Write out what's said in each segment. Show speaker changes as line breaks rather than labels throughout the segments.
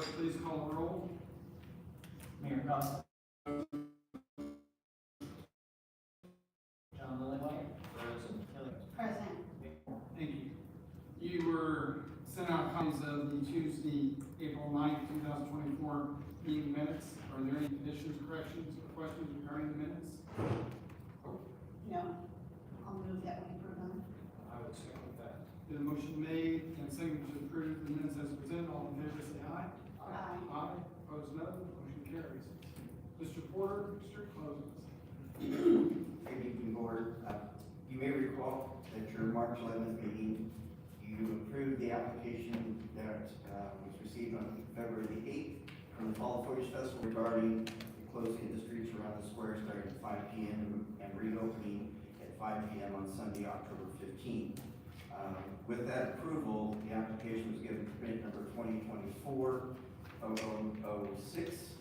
clerk please call the roll?
Mayor Costa. John Lillywhite.
Present.
Thank you. You were sent out copies of the Tuesday, April 9th, 2024 meeting minutes. Are there any additions, corrections, or questions regarding the minutes?
No. I'll move that we approve them.
I would second that. The motion made and seconded to approve the minutes as presented. All in favor say aye.
Aye.
Aye. Opposed, no. Motion carries. Mr. Porter, Mr. Closes.
Good evening, Board. You may recall that your March 11th meeting, you approved the application that was received on February the 8th from the Fall Foliage Festival regarding the closing of the streets around the square starting at 5 p.m. and reopening at 5 p.m. on Sunday, October 15th. With that approval, the application was given permit number 2024-0006,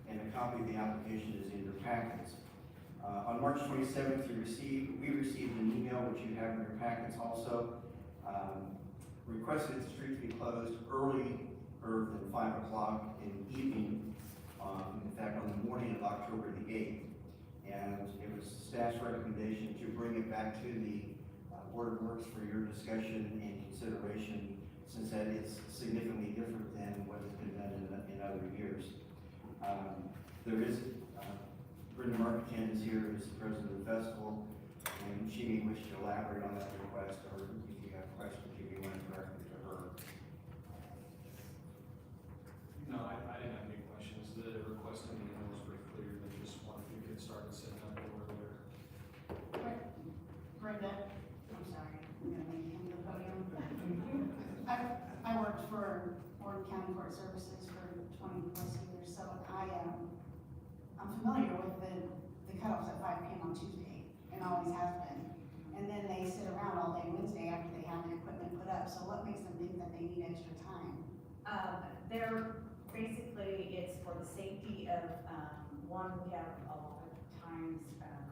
and a copy of the application is in your packets. On March 27th, we received an email, which you have in your packets also, requested the street to be closed earlier than 5 o'clock in the evening, in fact, on the morning of October the 8th. And it was staff's recommendation to bring it back to the Board of Works for your discussion and consideration, since that is significantly different than what has been done in other years. There is Brenda Martinsville is here, who's the president of the festival, and she may wish to elaborate on that request, or if you have questions, you may want to direct it to her.
No, I didn't have any questions. The request in the email was pretty clear. They just wanted to get started setting up earlier.
Brenda, I'm sorry, I'm gonna make you come to the podium. I worked for Oregon County Court Services for 20 plus years, so I'm familiar with the cutoffs at 5 p.m. on Tuesday, and always has been. And then they sit around all day Wednesday after they have the equipment put up, so what makes them think that they need extra time?
It's for the safety of, one, we have a lot of times,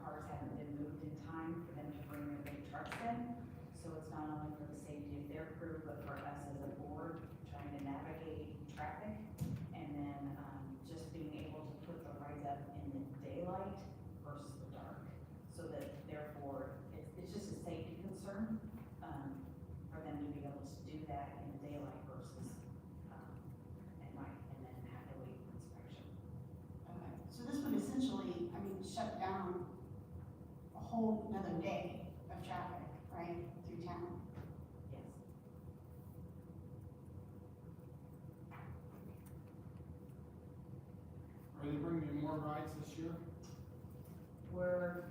cars haven't been moved in time for them to bring their big trucks in. So it's not only for the safety of their crew, but for us as a board, trying to navigate traffic. And then, just being able to put the rides up in the daylight versus the dark. So that therefore, it's just a safety concern, for them to be able to do that in the daylight versus, at night, and then have to wait for inspection.
Okay, so this would essentially, shut down a whole another day of traffic, right, through town?
Yes.
Are they bringing you more rides this year?
We're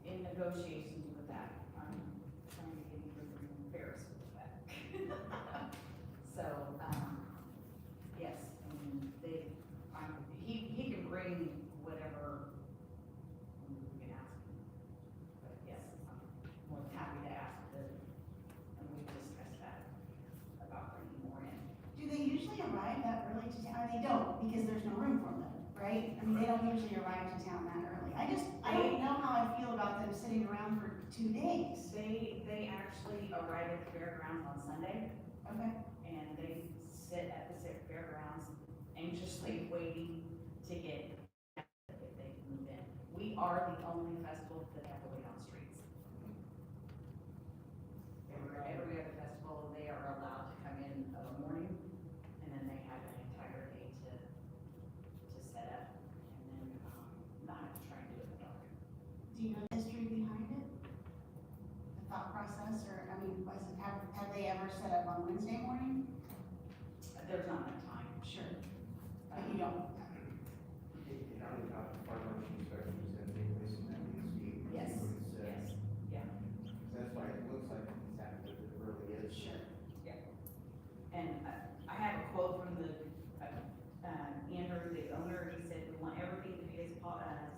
in negotiations with that. I'm trying to get even some fares with that. So, yes, he can bring whatever we can ask him. But yes, I'm more than happy to ask and we discussed that about bringing more in.
Do they usually arrive that early to town? They don't, because there's no room for them, right? They don't usually arrive to town that early. I don't know how I feel about them sitting around for 2 days.
They actually arrive at the fairgrounds on Sunday.
Okay.
And they sit at the fairgrounds anxiously waiting to get if they can move in. We are the only festival that have to wait on streets. Every other festival, they are allowed to come in of a morning, and then they have an entire day to set up, and then not have to try and do it in the dark.
Do you know the history behind it? The thought process, or, have they ever set up on Wednesday morning?
There's not enough time.
Sure. But you don't?
It only got the fire marshal inspections that take place in that week.
Yes, yes, yeah.
That's why it looks like it's happened, but it really is.
Sure.
And I have a quote from the, Andrew, the owner. He said, "We want everything to be as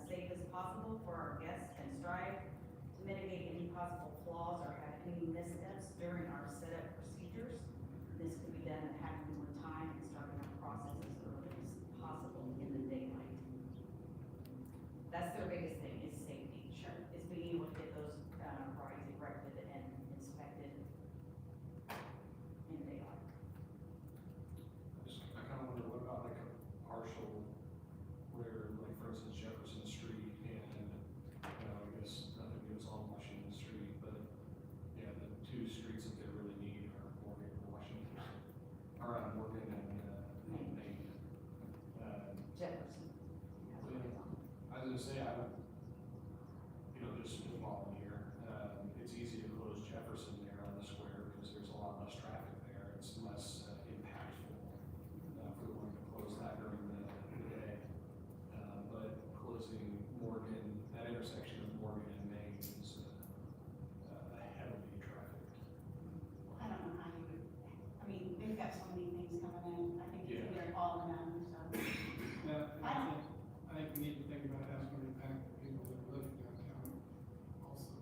safe as possible for our guests and strive to mitigate any possible flaws or have any missteps during our setup procedures. This could be done at having more time and starting our process as early as possible in the daylight." That's their biggest thing, is safety.
Sure.
Is being able to get those rides erected and inspected in daylight.
I kind gonna say, I would, you know, just spitballing here, it's easy to close Jefferson there on the square, because there's a lot less traffic there, it's less impactful, if we wanted to close that during the day. But closing Morgan, that intersection of Morgan and Main is, heavily trafficked.
I don't know how you would, I mean, they've got so many things coming in, I think
Yeah.
they're all of them, so.
Yeah,
I don't-
I think we need to think about how it's going to impact the people that are living downtown also.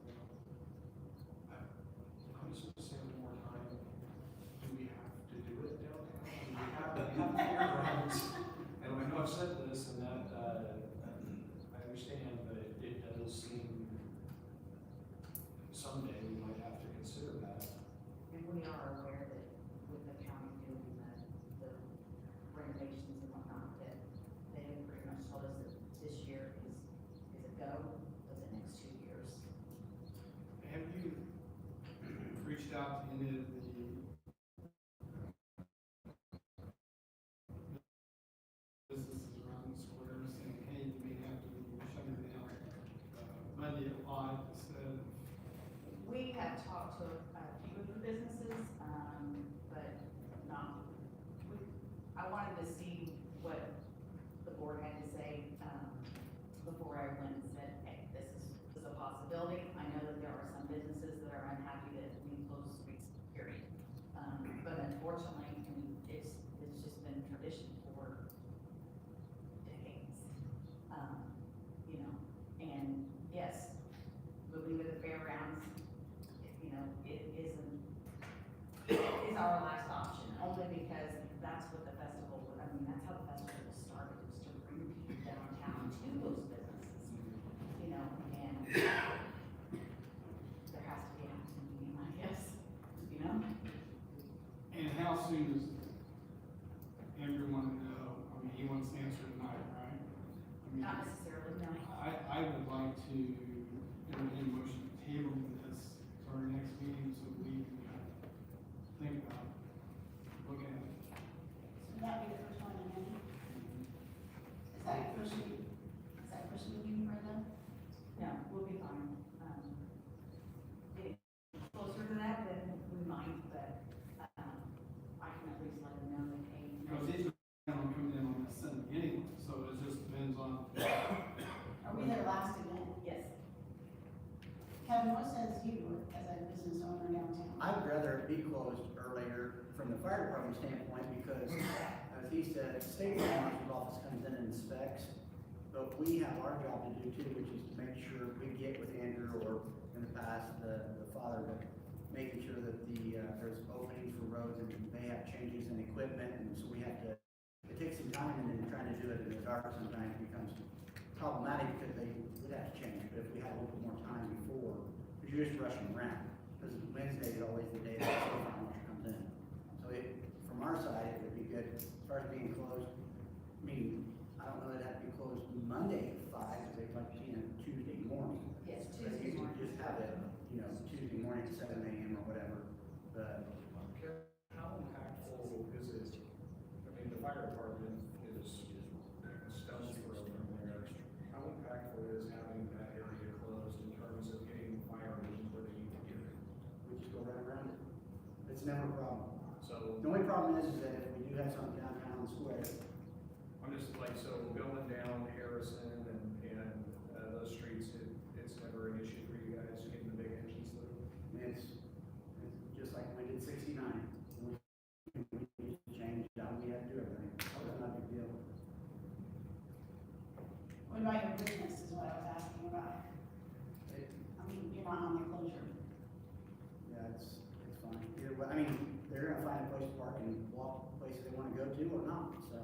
I'm just gonna say one more time, do we have to do it downtown? We have fairgrounds, and I know I've said this, and that, I understand, but it does seem someday we might have to consider that.
And we are aware that with the county doing the renovations and whatnot, that they pretty much told us that this year is a go, but the next 2 years.
Have you reached out to any of the businesses around the square saying, hey, you may have to shut it down Monday at 5 instead of?
We have talked to a few of the businesses, but not, I wanted to see what the board had to say, before I went and said, hey, this is a possibility. I know that there are some businesses that are unhappy that we close streets, period. But unfortunately, I mean, it's just been tradition for decades. You know, and yes, moving with the fairgrounds, you know, it isn't, is our last option, only because that's what the festival, I mean, that's how the festival started, was to bring people downtown to those businesses, you know, and there has to be an action meeting, I guess, you know?
And how soon does Andrew want to know? I mean, he wants to answer tonight, right? I mean,
Not necessarily, no.
I would like to entertain a motion to table this to our next meeting so we can think about, look at it.
So that'd be the first one, and then, is that your first meeting? Is that first meeting for them?
No, we'll be fine. Getting closer to that, then we might, but, I can at least let them know that, hey.
Because these are going to come in on the Sunday anyway, so it just depends on.
Are we their last event?
Yes.
Kevin, what says you as a business owner downtown?
I'd rather it be closed earlier from the fire department standpoint, because as he said, the state fire marshal's office comes in and inspects, but we have our job to do too, which is to make sure we get with Andrew, or in the past, the father, but making sure that there's openings for roads, and they have changes in equipment, and so we have to, it takes some time, and then trying to do it in the dark sometimes becomes problematic, because they would have to change, but if we had a little bit more time before, because you're just rushing around, because Wednesday is always the day that the state fire marshal comes in. So from our side, it would be good, as far as being closed, I mean, I don't know that it had to be closed Monday at 5, because they'd like to see it Tuesday morning.
Yes,
But
Tuesday
you could
morning.
just have it, you know, Tuesday morning at 7 a.m. or whatever, but
How impactful is it? I mean, the fire department is stones throw from there. How impactful is having that area closed in terms of getting fire engines where they need to get it?
we just go right around it. It's never a problem.
So
The only problem is that if we do have something downtown the square,
I'm just like, so going down Harrison and those streets, it's never an issue for you guys getting the big engines through?
it's just like we did 69. We just changed, we had to do everything. It's not a big deal.
What about your business is what I was asking about. I mean, you're not on the closure.
Yeah, it's fine. Either way, I mean, they're gonna find a place to park and walk places they wanna go to or not, so.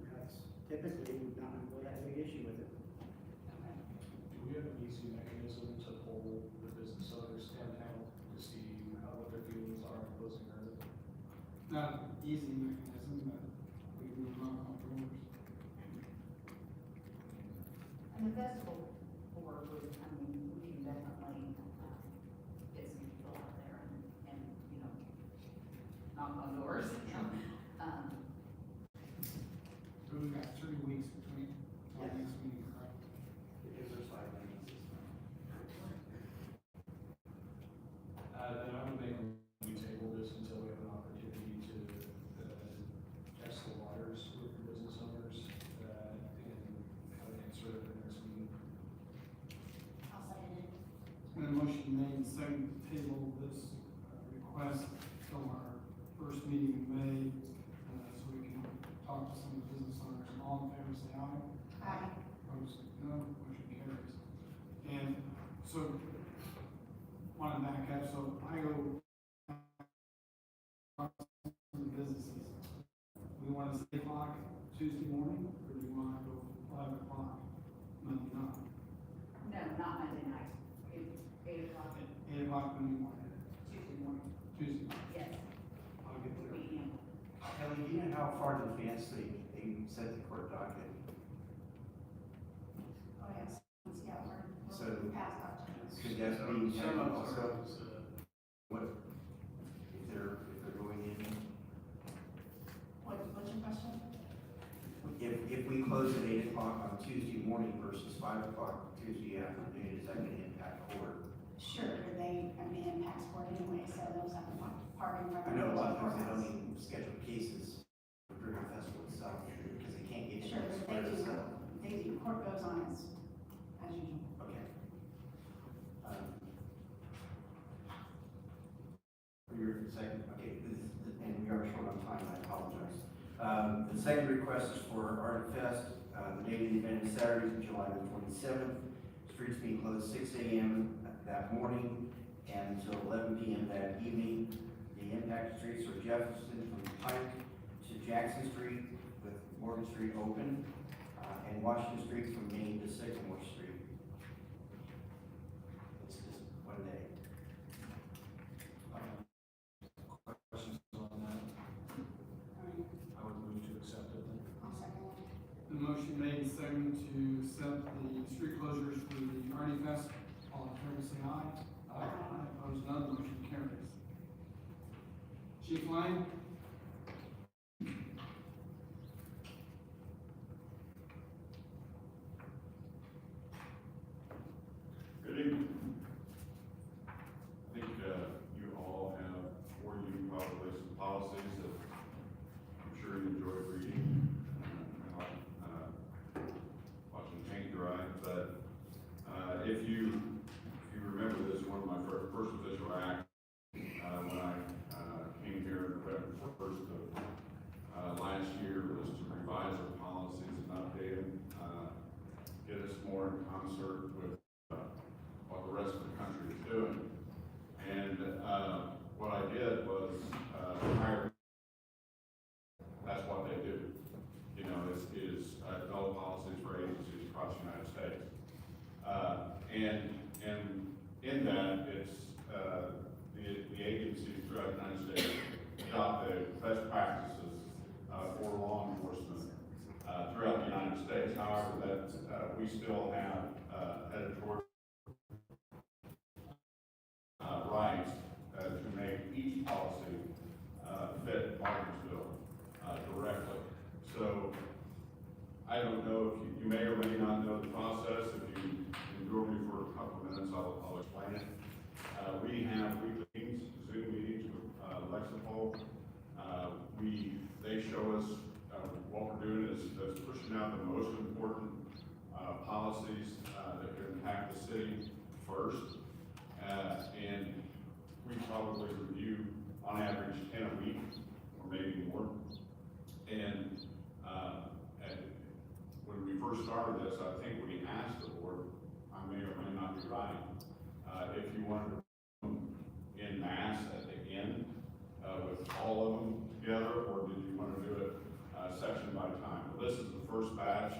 You know, it's typically, we've not really had a big issue with it.
Do we have an easy mechanism to poll the business owners downtown to see what their feelings are on closing early?
Not an easy mechanism, but we can knock on doors.
And the festival board would, I mean, we can definitely, get some people out there and, you know, knock on doors, you know.
So we've got 3 weeks between our
Yes.
next meeting, correct? second to table this request till our first meeting in May, so we can talk to some of the business owners. All in favor, say aye.
Aye.
Opposed, no. Motion carries. And so, want to back up, so I go to the businesses. We want to say 8 o'clock Tuesday morning, or do you want to go 5 o'clock Monday night?
No, not Monday night. It's 8 o'clock
8 o'clock Monday morning,
Tuesday morning.
Tuesday night.
Yes.
I'll get there.
Kelly, do you know how far in advance they set the court docket?
Oh, yes, yeah,
So-
we're past October.
Could that be
Some of us
also,
are,
what, if they're going in?
What's your question?
If we close at 8 o'clock on Tuesday morning versus 5 o'clock Tuesday afternoon, is that gonna impact court?
Sure, they, I mean, impacts court anyway, so those have to park in front
I
of.
know a lot of times they
courthouse.
don't even schedule cases for River Festival itself, because they can't get
Sure,
to the
but
square, so,
they do, court goes on as usual.
okay. Your second, okay, and we are short on time, I apologize. The second request is for Artie Fest. The date of the event is Saturday, July the 27th. Streets being closed 6 a.m. that morning and until 11 p.m. that evening. The impacted streets are Jefferson from Pike to Jackson Street with Morgan Street open, and Washington Street from Main to Sycamore Street. It's just one day.
Questions on that? I would move to accept it then.
I'll second it.
the motion made and seconded to accept the street closures for the Artie Fest. All in favor, say aye.
Aye.
Opposed, none. Motion carries. Chief Lane?
Good evening. I think you all have for you probably some policies that I'm sure you enjoyed reading, watching paint dry. But if you remember this, one of my first official acts when I came here in the first of last year was to revise our policies and update them, get us more in concert with what the rest of the country is doing. And what I did was hire, that's what they do. You know, is develop policies for agencies across the United States. And in that, it's the agencies throughout the United States adopt the best practices for law enforcement throughout the United States. However, that we still have editorial rights to make each policy fit Martinsville directly. So I don't know if you may or may not know the process. If you endure me for a couple of minutes, I'll explain it. We have weekly meetings, Zoom meetings with Lexipol. They show us what we're doing is pushing out the most important policies that can impact the city first. And we probably review on average 10 a week or maybe more. And when we first started this, I think we asked the board, I may or may not be right, if you wanted to in mass at the end with all of them together, or did you want to do it section by time? Well, this is the first batch.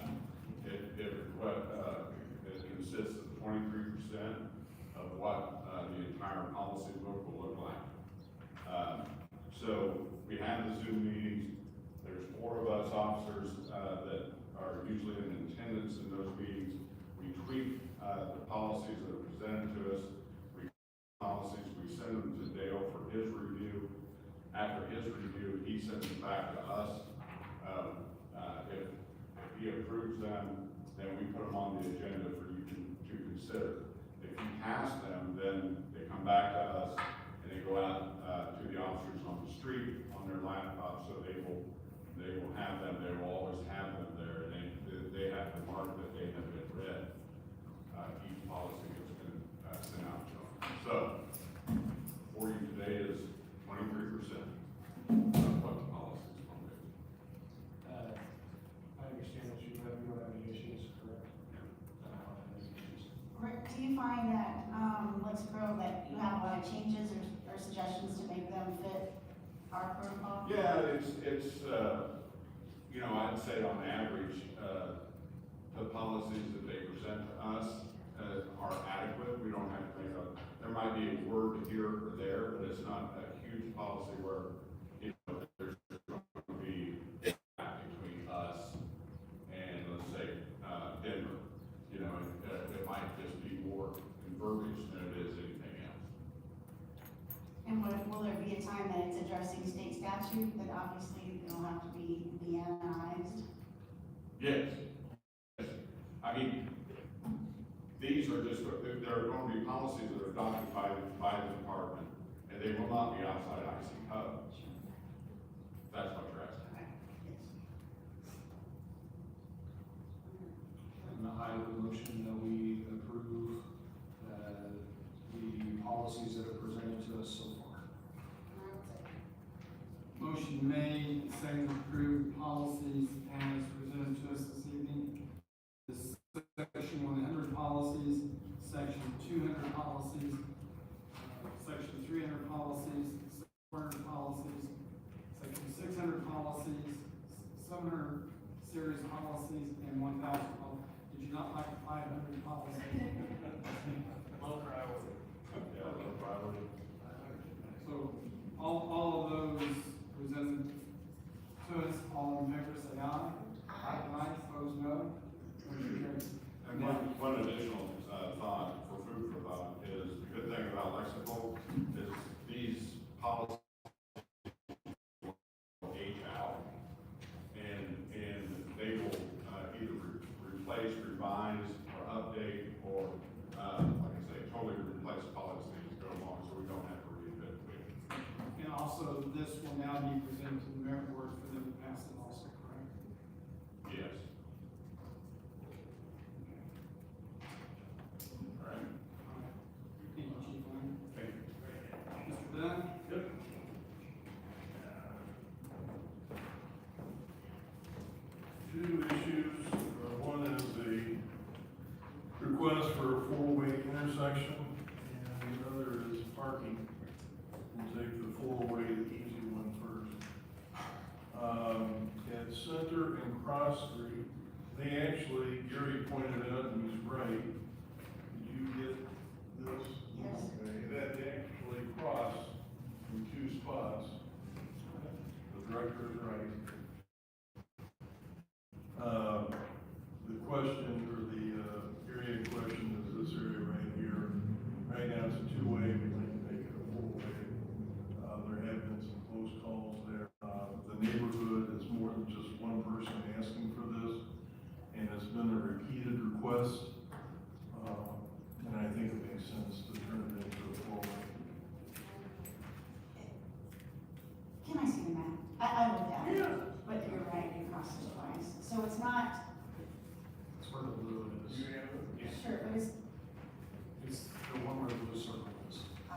It consists of 23% of what the entire policy book will look like. So we have the Zoom meetings. There's 4 of us officers that are usually in attendance in those meetings. We tweak the policies that are presented to us. We send them to Dale for his review. After his review, he sends them back to us. If he approves them, then we put them on the agenda for you to consider. If you pass them, then they come back to us and they go out to the officers on the street on their laptops, so they will have them. They will always have them there, and they have to mark that they have been read. Each policy has been sent out to them. So
find that, Lexapro, that you have a lot of changes or suggestions to make them fit our protocol?
Yeah, it's, you know, I'd say on average, the policies that they present to us, are adequate. We don't have to make a, there might be a word here or there, but it's not a huge policy where, you know, there's going to be a gap between us and, let's say, Denver. You know, it might just be more in verbiage than it is anything else.
And will there be a time that it's addressing state statute that obviously it'll have to be analyzed?
Yes. Yes. I mean, these are just, there are going to be policies that are adopted by the department, and they will not be outside IC code. That's what you're asking.
And I would motion that we approve, the policies that are presented to us so far.
Motion made, second to approve policies as presented to us this evening. This section 100 policies, section 200 policies, section 300 policies, 400 policies, section 600 policies, 700 series policies, and 1,000 policies. Did you not like 500 policies?
Low priority.
Yeah, no problem.
So, all of those presented to us, all in favor, say aye. Aye, opposed, no. Motion carries.
And one additional, thought for food for thought is, the good thing about Lexipol is these policies will age out, and they will, either replace, revise, or update, or, like I say, totally replace policies as go along, so we don't have to reinvent the wheel.
And also, this will now be presented to the merit board for them to pass it also, correct?
Yes. All right.
Thank you, Chief Lane.
Thank you.
Mr. Dunn?
Yep.
Two issues. One is the request for a four-way intersection, and the other is parking. We'll take the four-way, the easy one first. At Center and Cross Street, they actually, Gary pointed out, and he's right. Did you get this?
Yes.
Okay, that they actually cross in two spots. The director is right. The question, or the, area in question is this area right here. Right now it's a two-way, we'd like to make it a four-way. There have been some close calls there. The neighborhood is more than just one person asking for this, and it's been a repeated request. And I think it makes sense to turn it into a four-way.
Can I see the map? I looked at it.
Yeah.
But you're right, it crosses twice. So it's not,
That's where the blue is.
Do you have it?
Yeah.
sure, but it's,
It's the one where the blue circle is.
I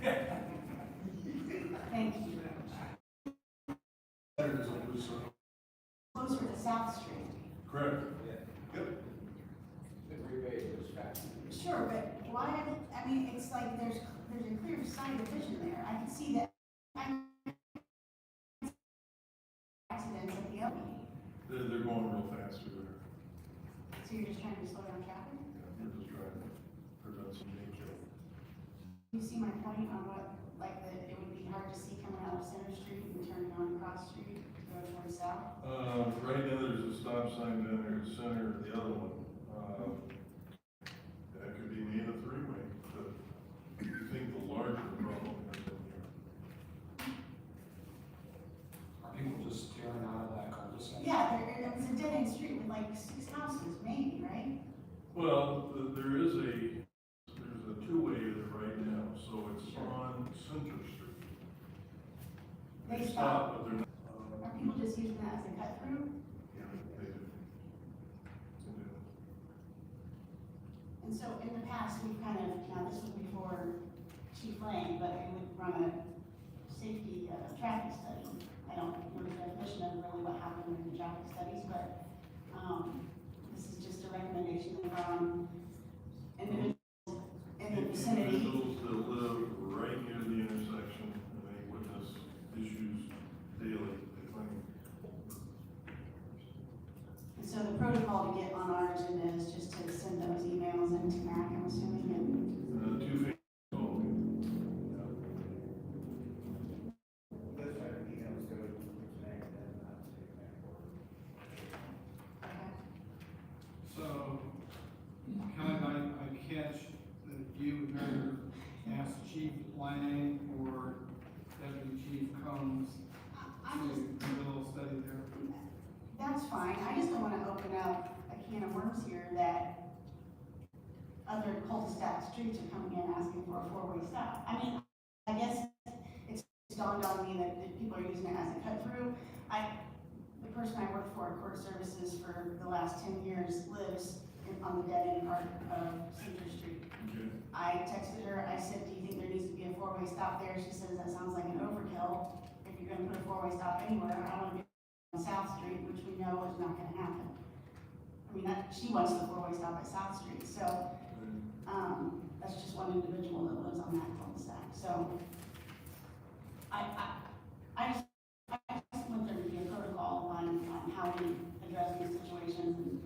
got that. Thank you.
There is a blue circle.
Closer to South Street.
Correct.
Sure, but why, I mean, it's like there's a clear side division there. I can see that. Accidents at the other.
They're going real fast through there.
So you're just trying to slow down traffic?
They're just trying to prevent some danger.
You see my point on what, like, that it would be hard to see coming out of Center Street and turning on Cross Street to go towards south?
Right now, there's a stop sign down there at Center, the other one. That could be made a three-way, but I think the larger problem is in here.
Are people just tearing out of that cul-de-sac?
Yeah, it was a dead-end street with like 6 houses, maybe, right?
Well, there's a two-way there right now, so it's on Center Street.
They
stop,
stop.
but they're not.
Are people just using that as a cut through?
Yeah, they do. They do.
And so in the past, we've kind of, now this was before Chief Lane, but we would run a safety, traffic study. I don't know the definition of really what happened in the traffic studies, but, this is just a recommendation from individuals agenda is just to send those emails into Mac, I'm assuming, and
Two-phase voting.
Those type of emails go to Mac, and not to Mac board.
So, I catch that you would rather ask Chief Lang or Deputy Chief Combs
I'm just,
to do a little study there?
that's fine, I just don't wanna open up a can of worms here that other cul-de-sac streets are coming in asking for a four-way stop. I mean, I guess it's dawned on me that people are using it as a cut-through. The person I worked for at Court Services for the last 10 years lives on the dead-end part of Center Street.
Okay.
I texted her, I said, do you think there needs to be a four-way stop there? She says, that sounds like an overkill. If you're gonna put a four-way stop anywhere, I wanna be on South Street, which we know is not gonna happen. I mean, she wants the four-way stop at South Street, so, that's just one individual that lives on that cul-de-sac, so. I just want there to be a protocol on how we address these situations,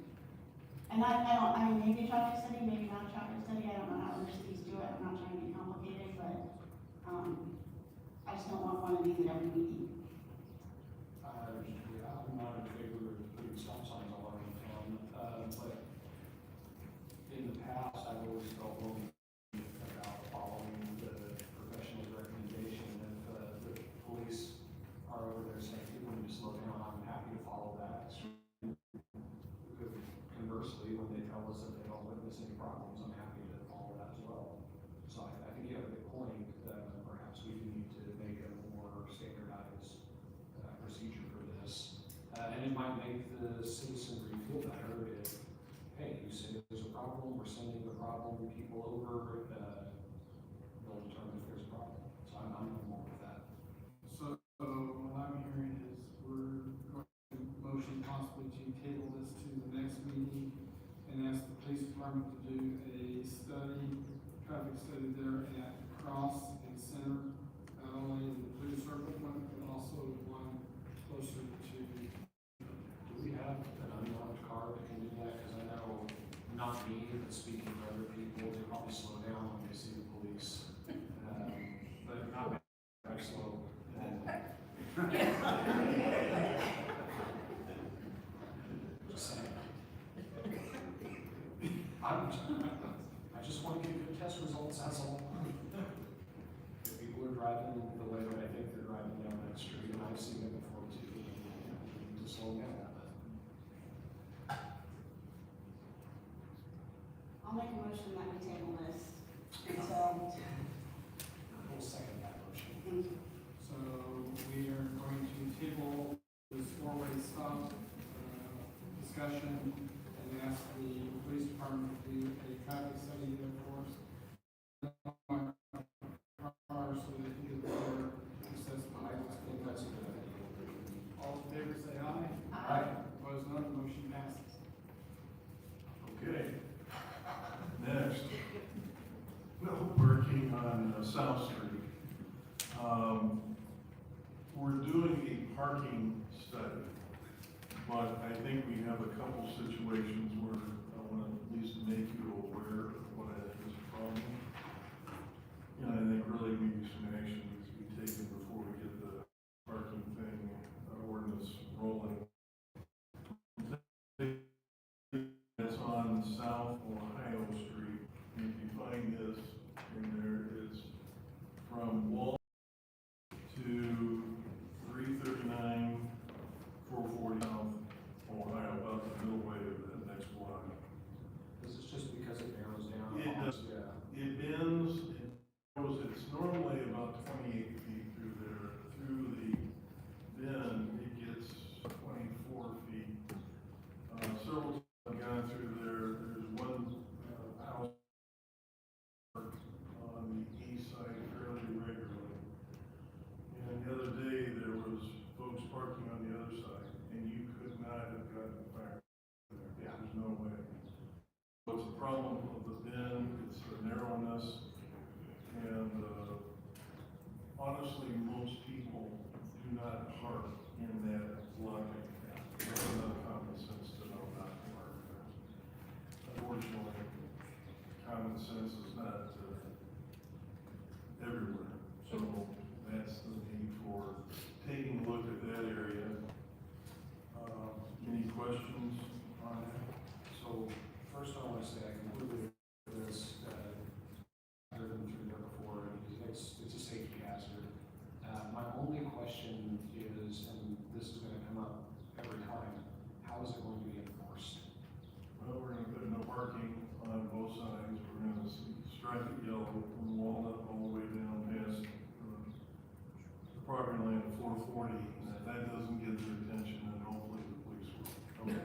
and I mean, maybe a traffic study, maybe not a traffic study, I don't know how other cities do it, I'm not trying to be complicated, but, I just don't want one of these at every meeting.
Yeah, I'm not in favor of putting stop signs all over the town, but in the past, I've always felt lonely about following the professional's recommendation. If the police are over there saying people need to slow down, I'm happy to follow that. Conversely, when they tell us that they don't witness any problems, I'm happy to follow that as well. So I think you have a good point, perhaps we do need to make a more standardized procedure for this. And it might make the citizenry feel better if, hey, you say there's a problem, we're sending the problem people over, they'll determine if there's a problem. So I'm more with that.
So, what I'm hearing is we're going to motion possibly to table this to the next meeting and ask the police department to do a study, traffic study there at Cross and Center, not only in the Blue Circle one, but also one closer to.
Do we have an unmarked car that can do that? Because I know, not me, but speaking for other people, they probably slow down when they see the police. But not very slow. Just saying. I just want to get good test results, that's all. If people are driving the way that I think they're driving down that street, and I've seen it before too, we need to slow down.
I'll make a motion that we table this until,
We'll second that motion.
thank you.
So we are going to table this four-way stop discussion and ask the police department to do a traffic study there for us. Cars so they can get their accessible.
I think that's a good idea.
All in favor, say aye.
Aye.
Opposed, none, the motion passes.
Okay. Next, well, working on South Street. We're doing a parking study, but I think we have a couple situations where I want to at least make you aware of what I think is a problem. And I think really maybe some action needs to be taken before we get the parking thing, ordinance rolling. It's on South Ohio Street. If you find this in there, it's from Wall to 339, 440 South Ohio, about the middle way of that next block.
This is just because it narrows down.
It does.
Yeah.
It bends, it's normally about 28 feet through there. Through the bend, it gets 24 feet. Several times I've gone through there, there's one house on the east side fairly regularly. And the other day, there was folks parking on the other side, and you could not have gotten fire there.
Yeah.
There's no way. So it's a problem of the bend, it's the narrowness, and honestly, most people do not park in that block. There's enough common sense to know not to park there. sense is not, everywhere. So that's the need for taking a look at that area. Any questions on that?
So, first I want to say I completely agree with this, I've driven through there before, and it's a safety hazard. My only question is, and this is gonna come up every time, how is it going to be enforced?
Well, we're gonna put no parking on both sides. We're gonna stripe it yellow from Walnut all the way down past the property line of 440. And if that doesn't get their attention, then hopefully the police will.
Okay.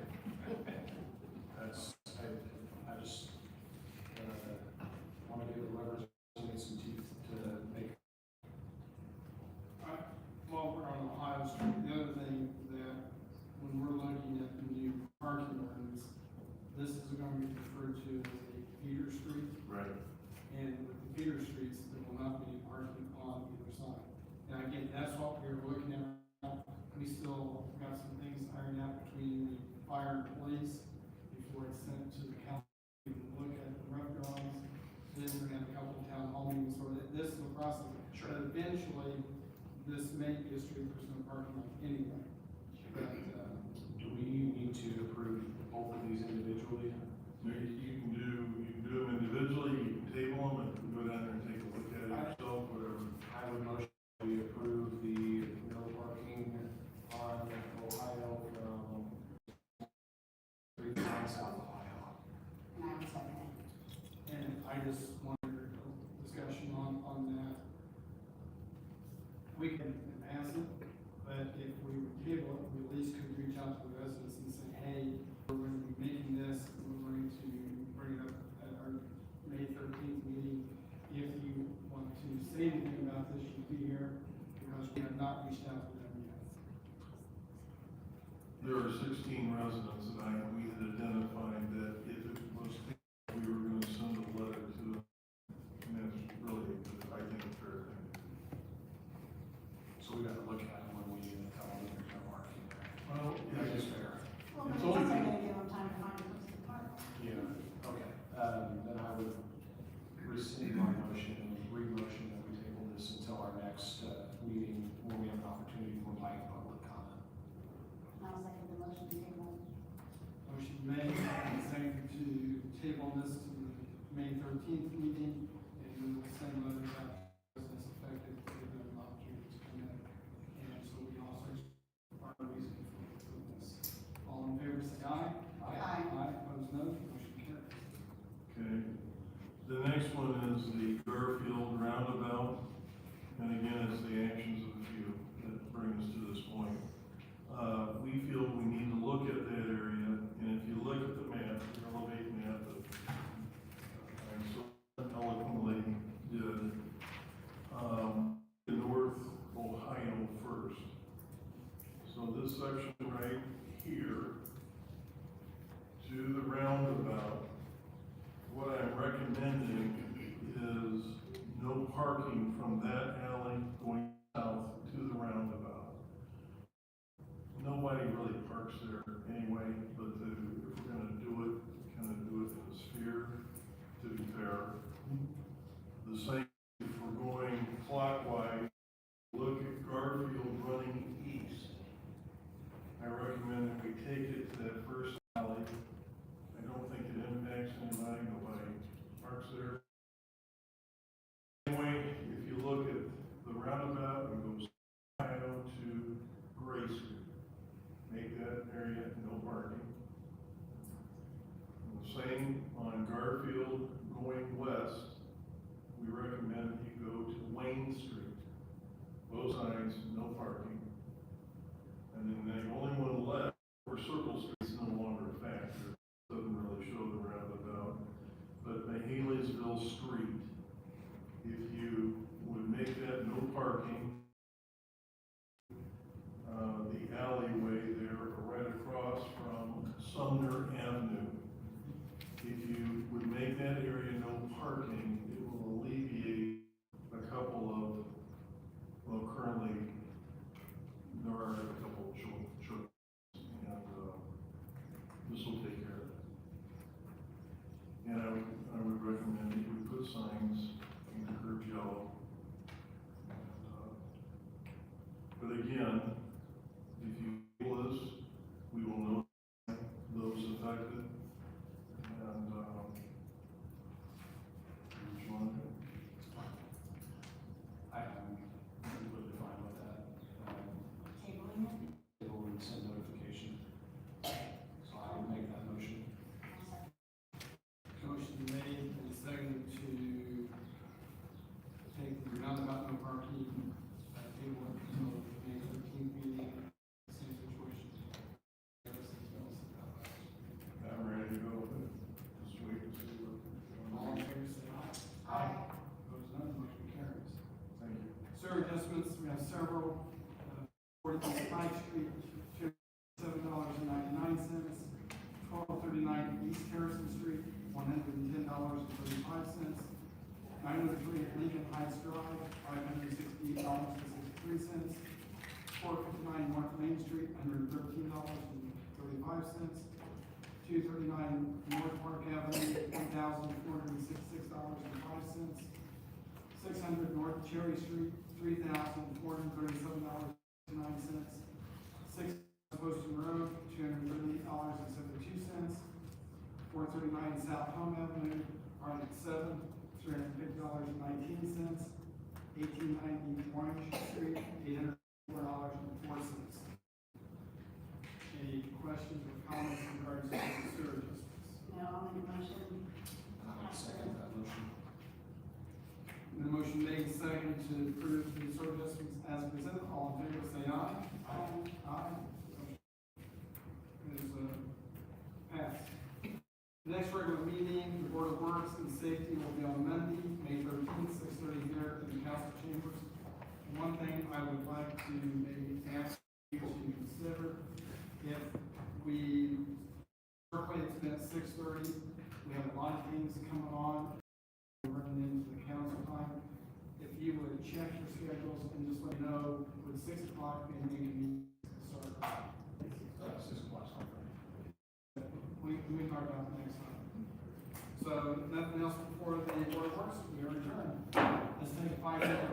That's, I just, want to give whoever's getting some teeth to make.
While we're on Ohio Street, the other thing that when we're looking at the new parking ordinance, this is going to be referred to as a feeder street.
Right.
And with the feeder streets, there will not be parking on either side. And again, that's what we're looking at. We still got some things ironed out between the fire and police before it's sent to the county. We can look at the rough drawings, then we're gonna have a couple of town hall meetings, so that this is a process.
Sure.
But eventually, this may be a street there's no parking on anyway. But,
Do we need to approve both of these individually?
You can do them individually, you can table them, and go down there and take a look at it yourself, whatever.
I would motion we approve the no parking on Ohio from Street line South Ohio.
And I would second it.
and I just wondered, discussion on that. We can pass it, but if we were table it, we at least could reach out to the residents and say, hey, we're going to be making this, and we're going to bring it up at our May 13th meeting. If you want to say anything about this, you'll be here, because we have not reached out to them yet.
There are 16 residents that we had identified that if it was, we were gonna send a letter to them. And that's really, I think, a fair thing to do.
So we got to look at it when we tell them there's no parking there.
Well,
That is fair.
Well, but
It's
it's also
only-
gonna give them time to find a place to park.
Yeah, okay. Then I would rescind my motion and re-motion that we table this until our next, meeting, when we have an opportunity for live public comment.
I'll second the motion to table.
Motion made, and seconded to table this to the May 13th meeting, and we will send letters out to residents affected, to give them an opportunity to come in. And so we also are reason for this. All in favor, say aye.
Aye.
Aye, opposed, no, motion carries.
Okay. The next one is the Garfield Roundabout. And again, it's the actions of a few that bring us to this point. We feel we need to look at that area, and if you look at the map, the elevate map that I so eloquently did, North Ohio first. So this section right here to the roundabout, what I'm recommending is no parking from that alley going south to the roundabout. Nobody really parks there anyway, but if we're gonna do it, kind of do it in a sphere, to be fair. The same, if we're going clockwise, look at Garfield running east. I recommend that we take it to that first alley. I don't think it impacts anybody, nobody parks there. Anyway, if you look at the roundabout, it goes Ohio to Gray Street. Make that area no parking. And the same on Garfield going west, we recommend you go to Wayne Street. Both sides, no parking. And then the only one left, where Circle Street is no longer a factor, doesn't really show the roundabout, but Mahaleysville Street, if you would make that no parking, the alleyway there right across from Sumner Avenue, if you would make that area no parking, it will alleviate a couple of, well, currently, there are a couple of short, and this will take care of it. And I would recommend that you the signs, paint the curbs yellow. But again, if you feel this, we will notify those affected. And, which one?
I'm completely fine with that.
Tabling it?
Table and send notification. So I will make that motion.
Motion made and seconded to take the roundabout no parking, table until May 13th meeting, same situation.
I'm ready to go with it. Just wait and see what.
All in favor, say aye.
Aye.
Opposed, none, motion carries.
Thank you.
Sewer adjustments, we have several, 40 Pike Street, $7.99, 1239 East Harrison Street, $110.35, 903 Lincoln Heights Drive, $568.63, 459 North Main Street, $113.35, 239 North Park Avenue, $1,466.05, 600 North Cherry Street, $3,437.09, 6 Poston Road, $238.72, 439 South Home Avenue, Artie 7, $350.19, 1890 Orange Street, $804.04. Any questions or comments in regards to the sewer adjustments?
No, I'll make a motion.
I will second that motion.
The motion made second to approve the sewer adjustments as presented. All in favor, say aye.
Aye.
Aye. Is passed. Next regular meeting, the Board of Works and Safety will be on Monday, May 13th, 6:30 here in the council chambers. One thing I would like to maybe ask you to consider, if we, currently it's been 6:30, we have a lot of things coming on, running into the council time. If you would check your schedules and just let me know, would 6 o'clock be an inconvenience to start?
6 o'clock.
We can talk about it next time. So, nothing else before the Board of Works, we are adjourned. Let's take a 5-minute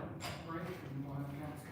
break and we'll have council.